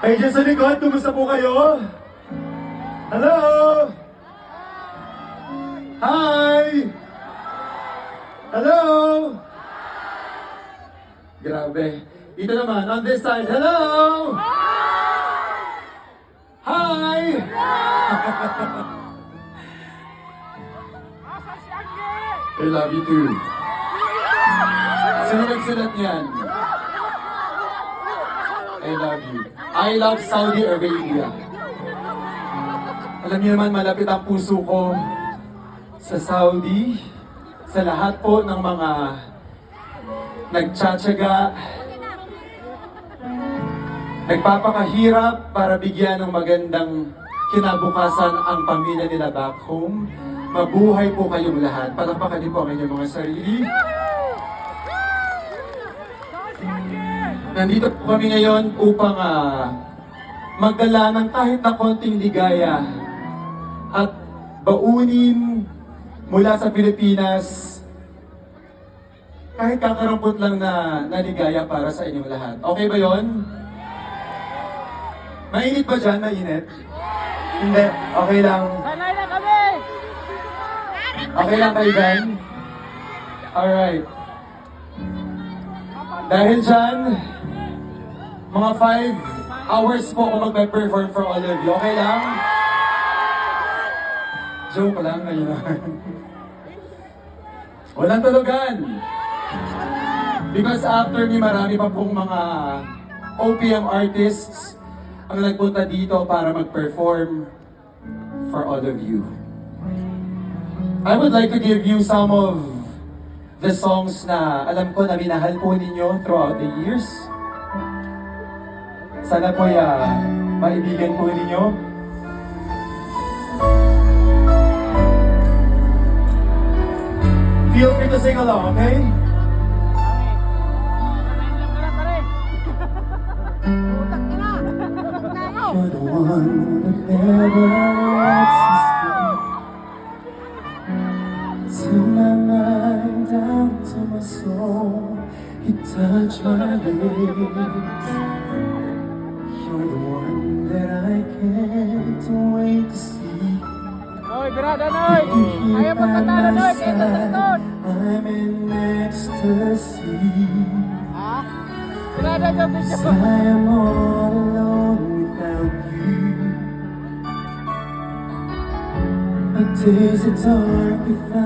Ay, dyan sa likod, kumusta po kayo? Hello? Hi! Hello? Grabe. Dito naman, on this side, hello? Hi! I love you too. Sino nagsulat niyan? I love you. I love Saudi Arabia. Alam niyo naman, malapit ang puso ko sa Saudi, sa lahat po ng mga nagtsatsaga, nagpapakahirap para bigyan ng magandang kinabukasan ang pamilya nila back home. Mabuhay po kayong lahat. Palakpakan din po ang inyong mga sarili. Nandito po kami ngayon upang magdala ng kahit na konting ligaya at baunin mula sa Pilipinas kahit kakarampot lang na ligaya para sa inyong lahat. Okay ba yon? Mainit ba dyan? Mainit? Hindi. Okay lang. Sanay na kami! Okay lang kayo dyan? Alright. Dahil dyan, mga 5 hours po ako magpe-perform for all of you. Okay lang? Joke lang ngayon. Walang tulugan. Because after me, marami pa pong mga OPM artists ang nagpunta dito para mag-perform for all of you. I would like to give you some of the songs na alam ko na minahal po ninyo throughout the years. Sana po maibigan po ninyo. Feel free to sing along, okay? You're the one that never lets me sleep. To my mind, down to my soul, you touch my lips. You're the one that I can't wait to see. Noy, birada Noy! Ayaw magpatalo Noy, kaya tatatod! I'm in ecstasy. Ha? Birada niyo, bitch! I am all alone without you. My days are dark without